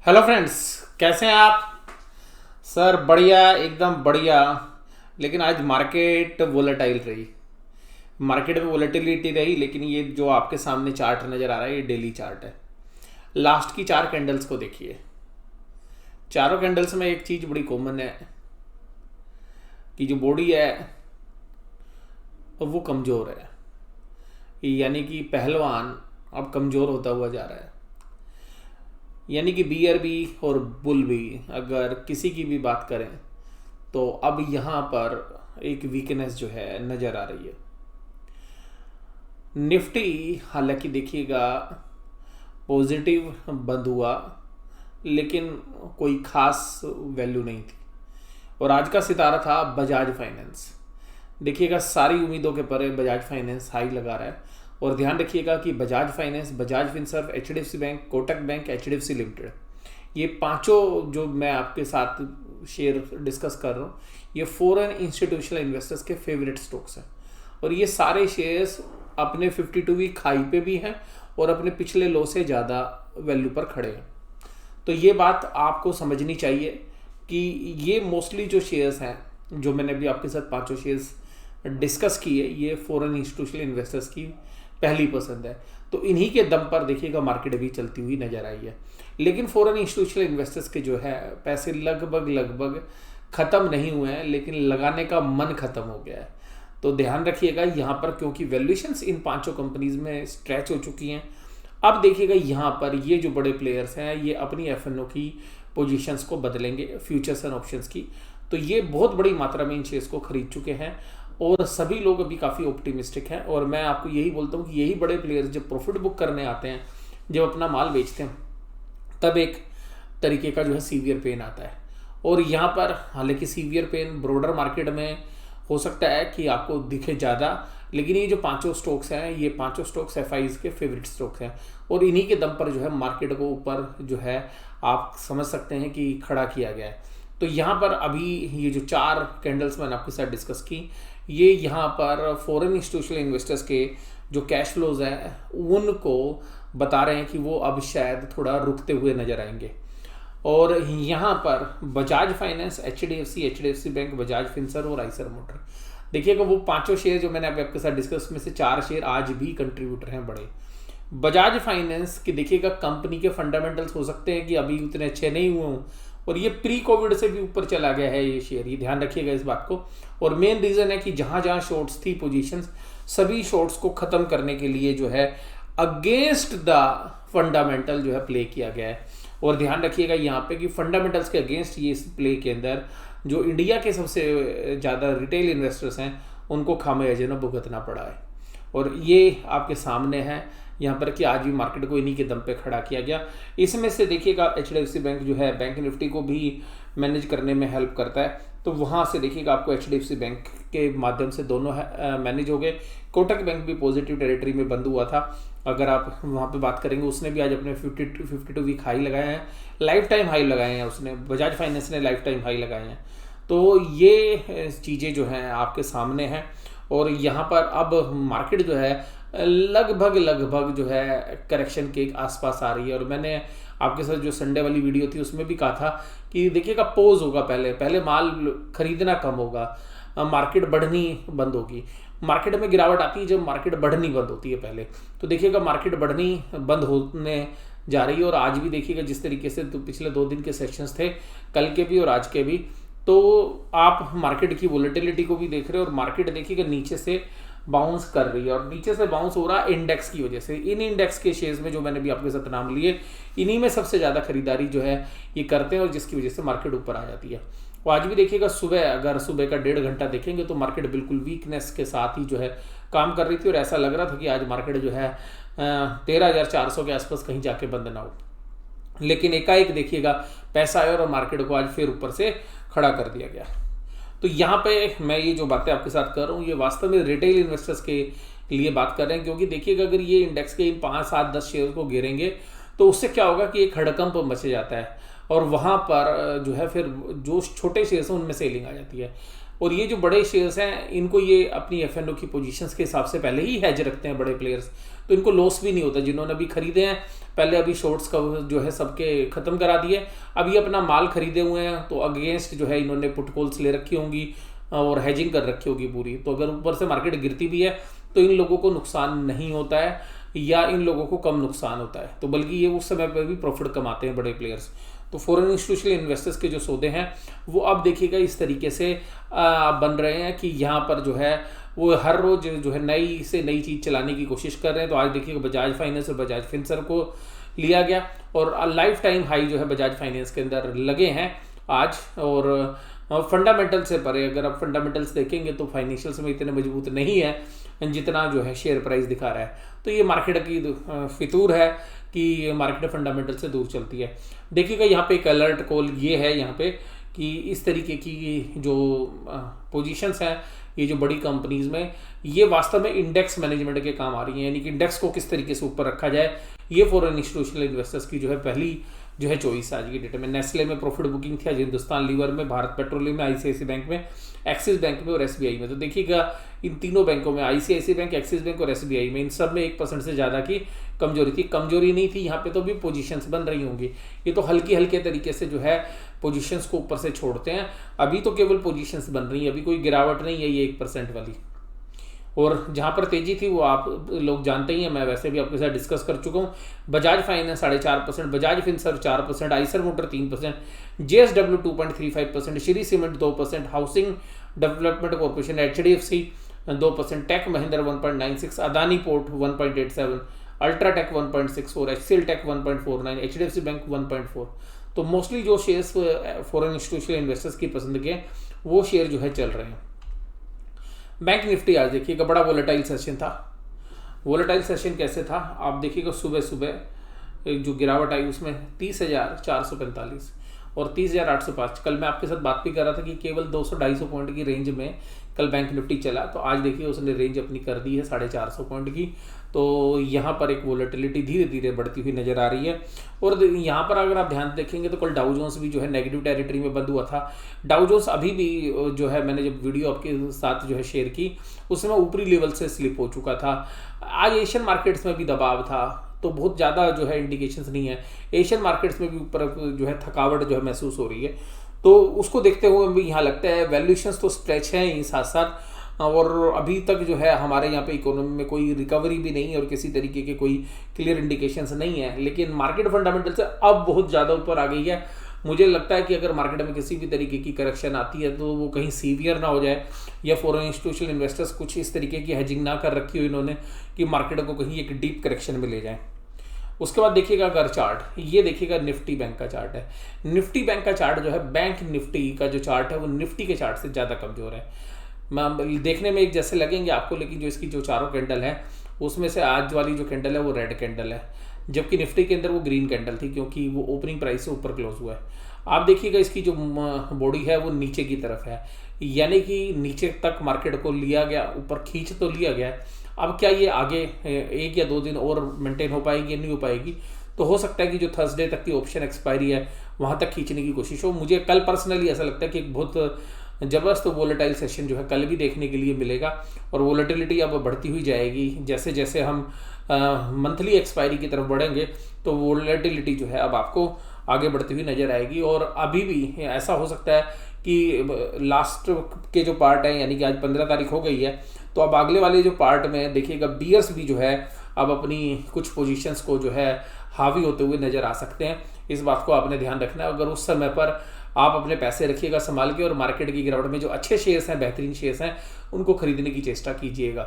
Hello friends, कैसे हैं आप? सर बढ़िया, एकदम बढ़िया। लेकिन आज मार्केट वोलेटाइल रही। मार्केट में वोलेटिलिटी रही, लेकिन ये जो आपके सामने चार्ट नज़र आ रहा है ये डेली चार्ट है। लास्ट की 4 कैंडल्स को देखिए। चारों कैंडल्स में एक चीज़ बड़ी कॉमन है कि जो बॉडी है वो कमज़ोर है। यानी कि पहलवान अब कमज़ोर होता हुआ जा रहा है। यानी कि बियर भी और बुल भी अगर किसी की भी बात करें तो अब यहाँ पर एक वीकनेस जो है नज़र आ रही है। निफ्टी हालांकि देखिएगा पॉजिटिव बंद हुआ, लेकिन कोई खास वैल्यू नहीं थी। और आज का सितारा था बजाज फाइनेंस। देखिएगा सारी उम्मीदों के परे बजाज फाइनेंस हाई लगा रहा है। और ध्यान रखिएगा कि Bajaj finance, Bajaj Finserv, HDFC bank, Kotak bank, HDFC limited, ये पांचों जो मैं आपके साथ शेयर डिस्कस कर रहा हूँ, ये फॉरेन इंस्टीट्यूशनल इन्वेस्टर्स के फेवरेट स्टॉक्स हैं। और ये सारे शेयर्स अपने 52 वीक हाई पे भी हैं और अपने पिछले लो से ज़्यादा वैल्यू पर खड़े हैं। तो ये बात आपको समझनी चाहिए कि ये मोस्टली जो शेयर्स हैं, जो मैंने अभी आपके साथ पांचों शेयर्स डिस्कस किए, ये फॉरेन इंस्टीट्यूशनल इन्वेस्टर्स की पहली पसंद है। तो इन्हीं के दम पर देखिएगा मार्केट भी चलती हुई नजर आई है। लेकिन फॉरेन इंस्टीट्यूशनल इन्वेस्टर्स के जो है पैसे लगभग ख़त्म नहीं हुए हैं, लेकिन लगाने का मन ख़त्म हो गया है। तो ध्यान रखिएगा यहाँ पर, क्योंकि वैल्यूएशंस इन पांचों कंपनीज में स्ट्रेच हो चुकी हैं। अब देखिएगा यहाँ पर ये जो बड़े प्लेयर्स हैं ये अपनी एफएनओ की पोजीशंस को बदलेंगे, फ्यूचर्स एंड ऑप्शंस की। तो ये बहुत बड़ी मात्रा में इन शेयर्स को खरीद चुके हैं और सभी लोग अभी काफ़ी ऑप्टिमिस्टिक हैं। और मैं आपको यही बोलता हूँ कि यही बड़े प्लेयर्स जब प्रॉफिट बुक करने आते हैं, जब अपना माल बेचते हैं, तब एक तरीके का जो है सीवियर पेन आता है। और यहाँ पर हालांकि सीवियर पेन ब्रॉडर मार्केट में हो सकता है कि आपको दिखे ज़्यादा, लेकिन ये जो पांचों स्टॉक्स हैं, ये पांचों स्टॉक्स एफआईज के फेवरेट स्टॉक्स हैं और इन्हीं के दम पर जो है मार्केट को ऊपर जो है आप समझ सकते हैं कि खड़ा किया गया है। तो यहाँ पर अभी ये जो 4 कैंडल्स मैंने आपके साथ डिस्कस की, ये यहाँ पर फॉरेन इंस्टीट्यूशनल इन्वेस्टर्स के जो कैश फ्लोज हैं उनको बता रहे हैं कि वो अब शायद थोड़ा रुकते हुए नजर आएंगे। और यहाँ पर Bajaj finance, HDFC bank, Bajaj Finserv और आइसर मोटर, देखिएगा वो पांचों शेयर जो मैंने आपके साथ डिस्कस में से 4 शेयर आज भी कंट्रीब्यूटर हैं बड़े। बजाज फाइनेंस की देखिएगा कंपनी के फंडामेंटल्स हो सकते हैं कि अभी उतने अच्छे नहीं हुए हों और ये प्री कोविड से भी ऊपर चला गया है ये शेयर, ये ध्यान रखिएगा इस बात को। और मेन रीज़न है कि जहाँ जहाँ शॉर्ट्स थी पोजीशंस, सभी शॉर्ट्स को ख़त्म करने के लिए जो है अगेंस्ट द फंडामेंटल जो है प्ले किया गया है। और ध्यान रखिएगा यहाँ पे कि फंडामेंटल्स के अगेंस्ट ये इस प्ले के अंदर जो इंडिया के सबसे ज़्यादा रिटेल इन्वेस्टर्स हैं उनको खामियाजा भुगतना पड़ा है। और ये आपके सामने है यहाँ पर कि आज भी मार्केट को इन्हीं के दम पे खड़ा किया गया। इसमें से देखिएगा एचडीएफसी बैंक जो है बैंक निफ्टी को भी मैनेज करने में हेल्प करता है, तो वहाँ से देखिएगा आपको एचडीएफसी बैंक के माध्यम से दोनों मैनेज हो गए। कोटक बैंक भी पॉजिटिव टेरिटरी में बंद हुआ था, अगर आप वहाँ पे बात करेंगे, उसने भी आज अपने 52 वीक हाई लगाए हैं, लाइफ टाइम हाई लगाए हैं उसने। बजाज फाइनेंस ने लाइफ टाइम हाई लगाए हैं। तो ये चीज़ें जो हैं आपके सामने हैं। और यहाँ पर अब मार्केट जो है लगभग जो है करेक्शन के आसपास आ रही है। और मैंने आपके साथ जो संडे वाली वीडियो थी उसमें भी कहा था कि देखिएगा पोज होगा, पहले माल खरीदना कम होगा, मार्केट बढ़नी बंद होगी। मार्केट में गिरावट आती है जब मार्केट बढ़नी बंद होती है पहले। तो देखिएगा मार्केट बढ़नी बंद होने जा रही है। और आज भी देखिएगा जिस तरीके से तो पिछले 2 दिन के सेशंस थे, कल के भी और आज के भी, तो आप मार्केट की वोलेटिलिटी को भी देख रहे हो। और मार्केट देखिएगा नीचे से बाउंस कर रही है और नीचे से बाउंस हो रहा है इंडेक्स की वजह से। इन इंडेक्स के शेयर्स में जो मैंने भी आपके साथ नाम लिए, इन्हीं में सबसे ज़्यादा खरीदारी जो है ये करते हैं और जिसकी वजह से मार्केट ऊपर आ जाती है। और आज भी देखिएगा अगर सुबह का 1.5 घंटा देखेंगे तो मार्केट बिल्कुल वीकनेस के साथ ही जो है काम कर रही थी और ऐसा लग रहा था कि आज मार्केट जो है 13,400 के आसपास कहीं जाके बंद ना हो। लेकिन एकाएक देखिएगा पैसा आया और मार्केट को आज फिर ऊपर से खड़ा कर दिया गया। तो यहाँ पे मैं ये जो बातें आपके साथ कर रहा हूँ ये वास्तव में रिटेल इन्वेस्टर्स के लिए बात कर रहे हैं, क्योंकि देखिएगा अगर ये इंडेक्स के इन 5, 7, 10 शेयर को गिरेंगे तो उससे क्या होगा कि एक हड़कंप मचे जाता है और वहाँ पर जो है फिर जो छोटे शेयर्स हैं उनमें सेलिंग आ जाती है। और ये जो बड़े शेयर्स हैं इनको ये अपनी एफ के पोजीशंस के हिसाब से पहले ही हैज रखते हैं बड़े प्लेयर्स, तो इनको लॉस भी नहीं होता। जिन्होंने अभी खरीदे हैं पहले अभी शॉर्ट्स का जो है सबके ख़त्म करा दिए, अब ये अपना माल खरीदे हुए हैं, तो अगेंस्ट जो है इन्होंने पुट कॉल्स ले रखी होंगी और हेजिंग कर रखी होगी पूरी। तो अगर ऊपर से मार्केट गिरती भी है तो इन लोगों को नुकसान नहीं होता है या इन लोगों को कम नुकसान होता है, तो बल्कि ये उस समय पर भी प्रॉफिट कमाते हैं बड़े प्लेयर्स। तो फॉरेन इंस्टीट्यूशनल इन्वेस्टर्स के जो सौदे हैं वो अब देखिएगा इस तरीके से बन रहे हैं कि यहाँ पर जो है वो हर रोज जो है नई से नई चीज़ चलाने की कोशिश कर रहे हैं। तो आज देखिएगा बजाज फाइनेंस और बजाज फिनसर्व को लिया गया और लाइफ टाइम हाई जो है बजाज फाइनेंस के अंदर लगे हैं आज। और फंडामेंटल से परे अगर आप फंडामेंटल्स देखेंगे तो फाइनेंशियल्स में इतने मजबूत नहीं है जितना जो है शेयर प्राइस दिखा रहा है। तो ये मार्केट की फितूर है कि मार्केट फंडामेंटल से दूर चलती है। देखिएगा यहाँ पे एक अलर्ट कॉल ये है यहाँ पे कि इस तरीके की जो पोजीशंस हैं ये जो बड़ी कंपनीज में ये वास्तव में इंडेक्स मैनेजमेंट के काम आ रही हैं, यानी कि इंडेक्स को किस तरीके से ऊपर रखा जाए, ये फॉरेन इंस्टीट्यूशनल इन्वेस्टर्स की जो है पहली जो है चॉइस आज की डेट में। नेस्ले में प्रॉफिट बुकिंग थी आज, हिंदुस्तान लीवर में, भारत पेट्रोलियम में, आईसीआईसी बैंक में, एक्सिस बैंक में और एसबीआई में। तो देखिएगा इन तीनों बैंकों में, आईसीआईसी बैंक, एक्सिस बैंक और एसबीआई में, इन सब में 1% से ज़्यादा की कमजोरी थी। कमजोरी नहीं थी यहाँ पे तो भी पोजीशंस बन रही होंगी, ये तो हल्की हल्के तरीके से जो है पोजीशंस को ऊपर से छोड़ते हैं। अभी तो केवल पोजीशंस बन रही है, अभी कोई गिरावट नहीं है ये 1% वाली। और जहाँ पर तेजी थी वो आप लोग जानते ही हैं, मैं वैसे भी आपके साथ डिस्कस कर चुका हूँ। Bajaj finance 4.5%, Bajaj Finserv 4%, Eicher motor 3%, JSW 2.35%, Shree cement 2%, housing development corporation HDFC 2%, tech Mahindra 1.96, Adani port 1.87, UltraTech 1.64, HCL tech 1.49, HDFC bank 1.4। तो मोस्टली जो शेयर्स फॉरेन इंस्टीट्यूशनल इन्वेस्टर्स की पसंद के वो शेयर जो है चल रहे हैं। बैंक निफ्टी आज देखिएगा बड़ा वोलेटाइल सेशन था। वोलेटाइल सेशन कैसे था आप देखिएगा, सुबह सुबह जो गिरावट आई उसमें 30,445 और 30,805। कल मैं आपके साथ बात भी कर रहा था कि केवल 200-250 पॉइंट की रेंज में कल बैंक निफ्टी चला, तो आज देखिए उसने रेंज अपनी कर दी है 450 पॉइंट की। तो यहाँ पर एक वोलेटिलिटी धीरे धीरे बढ़ती हुई नजर आ रही है। और यहाँ पर अगर आप ध्यान देखेंगे तो कल डाउ जोन्स भी जो है नेगेटिव टेरिटरी में बंद हुआ था। डाउ जोन्स अभी भी जो है मैंने जब वीडियो आपके साथ जो है शेयर की उस समय ऊपरी लेवल से स्लिप हो चुका था। आज एशियन मार्केट्स में भी दबाव था, तो बहुत ज़्यादा जो है इंडिकेशंस नहीं है। एशियन मार्केट्स में भी ऊपर जो है थकावट जो है महसूस हो रही है, तो उसको देखते हुए भी यहाँ लगता है वैल्यूएशंस तो स्ट्रेच हैं ही साथ साथ, और अभी तक जो है हमारे यहाँ पे इकोनॉमी में कोई रिकवरी भी नहीं है और किसी तरीके के कोई क्लियर इंडिकेशंस नहीं है। लेकिन मार्केट फंडामेंटल से अब बहुत ज़्यादा ऊपर आ गई है। मुझे लगता है कि अगर मार्केट में किसी भी तरीके की करेक्शन आती है तो वो कहीं सीवियर ना हो जाए, या फॉरेन इंस्टीट्यूशनल इन्वेस्टर्स कुछ इस तरीके की हेजिंग ना कर रखी हो इन्होंने कि मार्केट को कहीं एक डीप करेक्शन में ले जाए। उसके बाद देखिएगा अगर चार्ट, ये देखिएगा निफ्टी बैंक का चार्ट है। निफ्टी बैंक का चार्ट जो है, बैंक निफ्टी का जो चार्ट है वो निफ्टी के चार्ट से ज़्यादा कमजोर है। देखने में एक जैसे लगेंगे आपको, लेकिन जो इसकी जो चारों कैंडल है उसमें से आज वाली जो कैंडल है वो रेड कैंडल है, जबकि निफ्टी के अंदर वो ग्रीन कैंडल थी क्योंकि वो ओपनिंग प्राइस से ऊपर क्लोज हुआ है। आप देखिएगा इसकी जो बॉडी है वो नीचे की तरफ है, यानी कि नीचे तक मार्केट को लिया गया, ऊपर खींच तो लिया गया। अब क्या ये आगे 1 या 2 दिन और मेंटेन हो पाएगी या नहीं हो पाएगी, तो हो सकता है कि जो थर्सडे तक की ऑप्शन एक्सपायरी है वहाँ तक खींचने की कोशिश हो। मुझे कल पर्सनली ऐसा लगता है कि एक बहुत ज़बरदस्त वोलेटाइल सेशन जो है कल भी देखने के लिए मिलेगा, और वोलेटिलिटी अब बढ़ती हुई जाएगी। जैसे जैसे हम मंथली एक्सपायरी की तरफ बढ़ेंगे तो वोलेटिलिटी जो है अब आपको आगे बढ़ती हुई नज़र आएगी। और अभी भी ऐसा हो सकता है कि लास्ट के जो पार्ट है, यानी कि आज 15 तारीख हो गई है, तो अब अगले वाले जो पार्ट में देखिएगा बियर्स भी जो है अब अपनी कुछ पोजीशंस को जो है हावी होते हुए नज़र आ सकते हैं। इस बात को आपने ध्यान रखना है। अगर उस समय पर आप अपने पैसे रखिएगा संभाल के, और मार्केट की गिरावट में जो अच्छे शेयर्स हैं, बेहतरीन शेयर्स हैं, उनको खरीदने की चेष्टा कीजिएगा।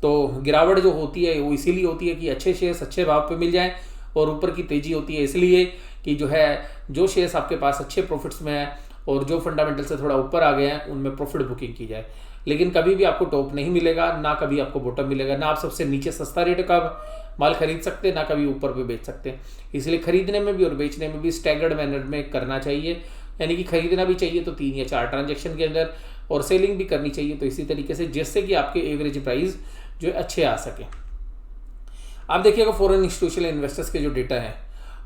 तो गिरावट जो होती है वो इसीलिए होती है कि अच्छे शेयर्स अच्छे भाव पे मिल जाएं, और ऊपर की तेजी होती है इसलिए कि जो शेयर्स आपके पास अच्छे प्रॉफिट्स में है और जो फंडामेंटल से थोड़ा ऊपर आ गए हैं उनमें प्रॉफिट बुकिंग की जाए। लेकिन कभी भी आपको टॉप नहीं मिलेगा, ना कभी आपको बॉटम मिलेगा, ना आप सबसे नीचे सस्ता रेट का माल खरीद सकते, ना कभी ऊपर पे बेच सकते। इसलिए खरीदने में भी और बेचने में भी स्टैगर्ड मैनर में करना चाहिए, यानी कि खरीदना भी चाहिए तो 3 या 4 ट्रांजेक्शन के अंदर, और सेलिंग भी करनी चाहिए तो इसी तरीके से, जिससे कि आपके एवरेज प्राइस जो अच्छे आ सके। आप देखिएगा फॉरेन इंस्टीट्यूशनल इन्वेस्टर्स के जो डेटा हैं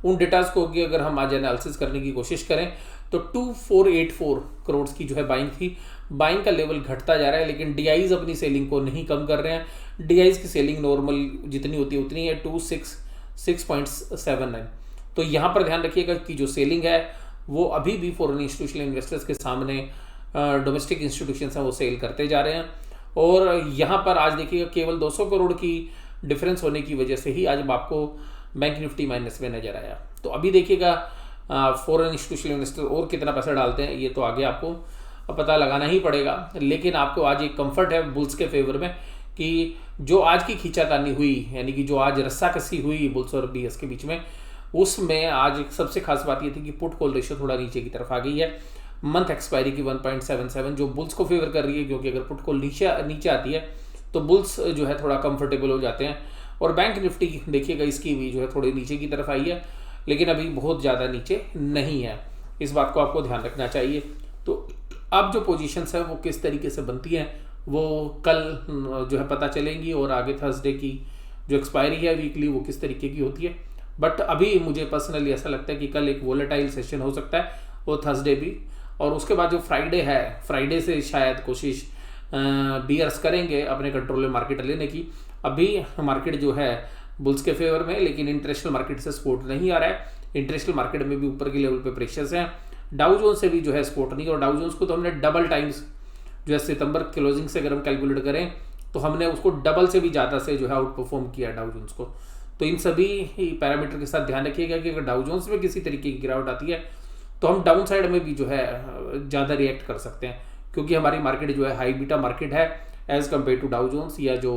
उन डेटाज को अगर हम आज एनालिसिस करने की कोशिश करें तो 2484 करोड़ की जो है बाइंग थी। बाइंग का लेवल घटता जा रहा है, लेकिन डीआईज अपनी सेलिंग को नहीं कम कर रहे हैं। डीआईज की सेलिंग नॉर्मल जितनी होती है उतनी है, 6.79। तो यहाँ पर ध्यान रखिएगा कि जो सेलिंग है वो अभी भी फॉरेन इंस्टीट्यूशनल इन्वेस्टर्स के सामने डोमेस्टिक इंस्टीट्यूशंस हैं वो सेल करते जा रहे हैं। और यहाँ पर आज देखिएगा केवल 200 करोड़ की डिफरेंस होने की वजह से ही आज आपको बैंक निफ्टी माइनस में नजर आया। तो अभी देखिएगा फॉरेन इंस्टीट्यूशनल इन्वेस्टर और कितना पैसा डालते हैं ये तो आगे आपको पता लगाना ही पड़ेगा। लेकिन आपको आज एक कंफर्ट है बुल्स के फेवर में कि जो आज की खींचातानी हुई, यानी कि जो आज रस्साकसी हुई बुल्स और बीएस के बीच में, उसमें आज एक सबसे खास बात ये थी कि पुट कॉल रेशियो थोड़ा नीचे की तरफ आ गई है। मंथ एक्सपायरी की 1.77 जो बुल्स को फेवर कर रही है, क्योंकि अगर पुट कॉल नीचे आती है तो बुल्स जो है थोड़ा कंफर्टेबल हो जाते हैं। और बैंक निफ्टी देखिएगा इसकी भी जो है थोड़ी नीचे की तरफ आई है, लेकिन अभी बहुत ज़्यादा नीचे नहीं है। इस बात को आपको ध्यान रखना चाहिए। तो अब जो पोजीशंस है वो किस तरीके से बनती हैं वो कल जो है पता चलेंगी, और आगे थर्सडे की जो एक्सपायरी है वीकली वो किस तरीके की होती है। बट अभी मुझे पर्सनली ऐसा लगता है कि कल एक वोलेटाइल सेशन हो सकता है, और थर्सडे भी। और उसके बाद जो फ्राइडे है, फ्राइडे से शायद कोशिश बियर्स करेंगे अपने कंट्रोल में मार्केट लेने की। अभी मार्केट जो है बुल्स के फेवर में, लेकिन इंटरनेशनल मार्केट से सपोर्ट नहीं आ रहा है। इंटरनेशनल मार्केट में भी ऊपर के लेवल पे प्रेशर्स हैं। डाउ जोन्स से भी जो है सपोर्ट नहीं, और डाउ जोन्स को तो हमने डबल टाइम्स जो है सितंबर क्लोजिंग से अगर हम कैलकुलेट करें तो हमने उसको डबल से भी ज़्यादा से जो है आउट परफॉर्म किया डाउ जोन्स को। तो इन सभी पैरामीटर के साथ ध्यान रखिएगा कि अगर डाउ जोन्स में किसी तरीके की गिरावट आती है तो हम डाउन साइड में भी जो है ज़्यादा रिएक्ट कर सकते हैं, क्योंकि हमारी मार्केट जो है हाई बीटा मार्केट है as compare to Dow Jones, या जो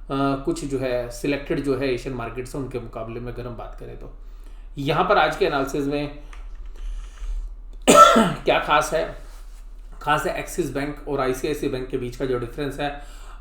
कुछ जो है सिलेक्टेड जो है एशियन मार्केट्स हैं उनके मुकाबले में अगर हम बात करें। तो यहाँ पर आज के एनालिसिस में क्या खास है एक्सिस बैंक और आईसीआईसी बैंक के बीच का जो डिफरेंस है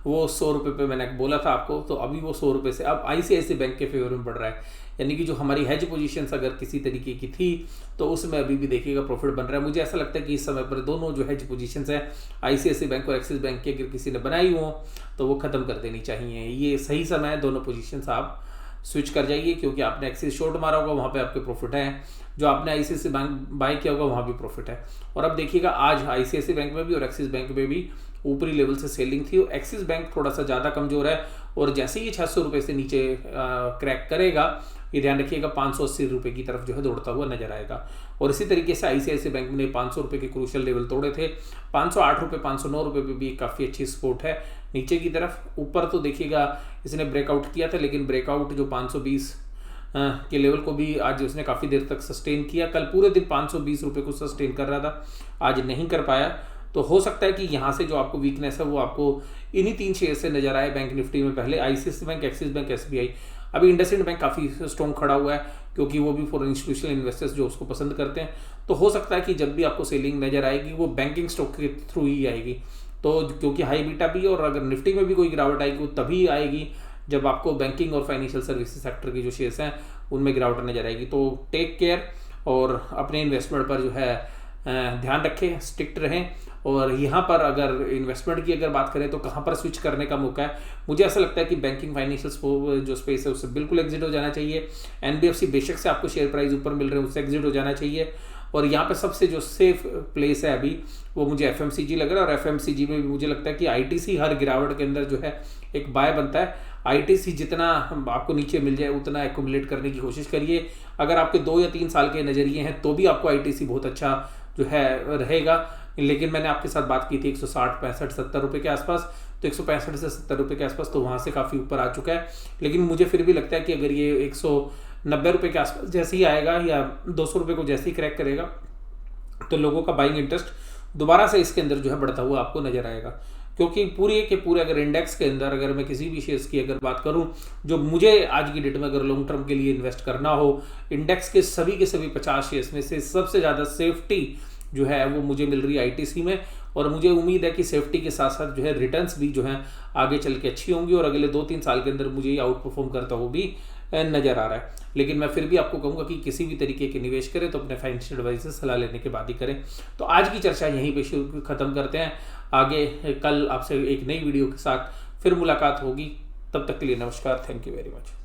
वो 100 रुपये पे मैंने बोला था आपको, तो अभी वो 100 रुपये से अब आईसीआईसी बैंक के फेवर में बढ़ रहा है। यानी कि जो हमारी हेज पोजीशंस अगर किसी तरीके की थी तो उसमें अभी भी देखिएगा प्रॉफिट बन रहा है। मुझे ऐसा लगता है कि इस समय पर दोनों जो हेज पोजीशंस है आईसीआईसी बैंक और एक्सिस बैंक की अगर किसी ने बनाई हो तो वो खत्म कर देनी चाहिए। ये सही समय है, दोनों पोजीशंस आप स्विच कर जाइए, क्योंकि आपने एक्सिस शॉर्ट मारा होगा वहाँ पे आपके प्रॉफिट है, जो आपने आईसीआईसी बैंक बाय किया होगा वहाँ भी प्रॉफिट है। और अब देखिएगा आज आईसीआईसी बैंक में भी और एक्सिस बैंक में भी ऊपरी लेवल से सेलिंग थी, और एक्सिस बैंक थोड़ा सा ज़्यादा कमजोर है, और जैसे ही 600 रुपये से नीचे क्रैक करेगा ये ध्यान रखिएगा 580 रुपये की तरफ जो है दौड़ता हुआ नजर आएगा। और इसी तरीके से आईसीआईसी बैंक ने 500 रुपये के क्रूशियल लेवल तोड़े थे। 508 रुपये 509 रुपये पे भी काफ़ी अच्छी सपोर्ट है नीचे की तरफ। ऊपर तो देखिएगा इसने ब्रेकआउट किया था, लेकिन ब्रेकआउट जो 520 के लेवल को भी आज उसने काफ़ी देर तक सस्टेन किया। कल पूरे दिन 520 रुपये को सस्टेन कर रहा था, आज नहीं कर पाया। तो हो सकता है कि यहाँ से जो आपको वीकनेस है वो आपको इन्हीं 3 शेयर से नजर आए बैंक निफ्टी में। पहले ICIC bank, Axis bank, SBI. अभी इंडसइंड बैंक काफ़ी स्ट्रॉन्ग खड़ा हुआ है, क्योंकि वो भी फॉरेन इंस्टीट्यूशनल इन्वेस्टर्स जो उसको पसंद करते हैं। तो हो सकता है कि जब भी आपको सेलिंग नजर आएगी वो बैंकिंग स्टॉक के थ्रू ही आएगी। तो क्योंकि हाई बीटा भी, और अगर निफ्टी में भी कोई गिरावट आएगी वो तभी आएगी जब आपको बैंकिंग और फाइनेंशियल सर्विसेज सेक्टर के जो शेयर्स हैं उनमें गिरावट नजर आएगी। तो टेक केयर और अपने इन्वेस्टमेंट पर जो है ध्यान रखें, स्ट्रिक्ट रहें। और यहाँ पर अगर इन्वेस्टमेंट की अगर बात करें तो कहाँ पर स्विच करने का मौका है, मुझे ऐसा लगता है कि बैंकिंग फाइनेंशियल जो स्पेस है उससे बिल्कुल एग्जिट हो जाना चाहिए। एनबीएफसी बेशक से आपको शेयर प्राइस ऊपर मिल रहे हैं, उससे एग्जिट हो जाना चाहिए। और यहाँ पे सबसे जो सेफ प्लेस है अभी वो मुझे एफएमसीजी लग रहा है, और एफएमसीजी में भी मुझे लगता है कि आईटीसी हर गिरावट के अंदर जो है एक बाय बनता है। आईटीसी जितना आपको नीचे मिल जाए उतना एक्यूमुलेट करने की कोशिश करिए। अगर आपके 2 या 3 साल के नज़रिए हैं तो भी आपको आईटीसी बहुत अच्छा जो है रहेगा। लेकिन मैंने आपके साथ बात की थी 160, 65, 70 रुपये के आसपास, तो 165 से 70 रुपये के आसपास तो वहाँ से काफ़ी ऊपर आ चुका है। लेकिन मुझे फिर भी लगता है कि अगर ये 190 रुपये के आसपास जैसे ही आएगा या 200 रुपये को जैसे ही क्रैक करेगा तो लोगों का बाइंग इंटरेस्ट दोबारा से इसके अंदर जो है बढ़ता हुआ आपको नजर आएगा। क्योंकि पूरे के पूरे अगर इंडेक्स के अंदर अगर मैं किसी भी शेयर्स की अगर बात करूं जो मुझे आज की डेट में अगर लॉन्ग टर्म के लिए इन्वेस्ट करना हो, इंडेक्स के सभी 50 शेयर्स में से सबसे ज़्यादा सेफ्टी जो है वो मुझे मिल रही है आईटीसी में। और मुझे उम्मीद है कि सेफ्टी के साथ साथ जो है रिटर्न्स भी जो है आगे चल के अच्छी होंगी, और अगले 2-3 साल के अंदर मुझे ये आउट परफॉर्म करता हुआ भी नज़र आ रहा है। लेकिन मैं फिर भी आपको कहूँगा कि किसी भी तरीके के निवेश करें तो अपने फाइनेंशियल एडवाइजर से सलाह लेने के बाद ही करें। तो आज की चर्चा यहीं पे ख़त्म करते हैं। आगे कल आपसे एक नई वीडियो के साथ फिर मुलाकात होगी। तब तक के लिए नमस्कार। Thank you very much.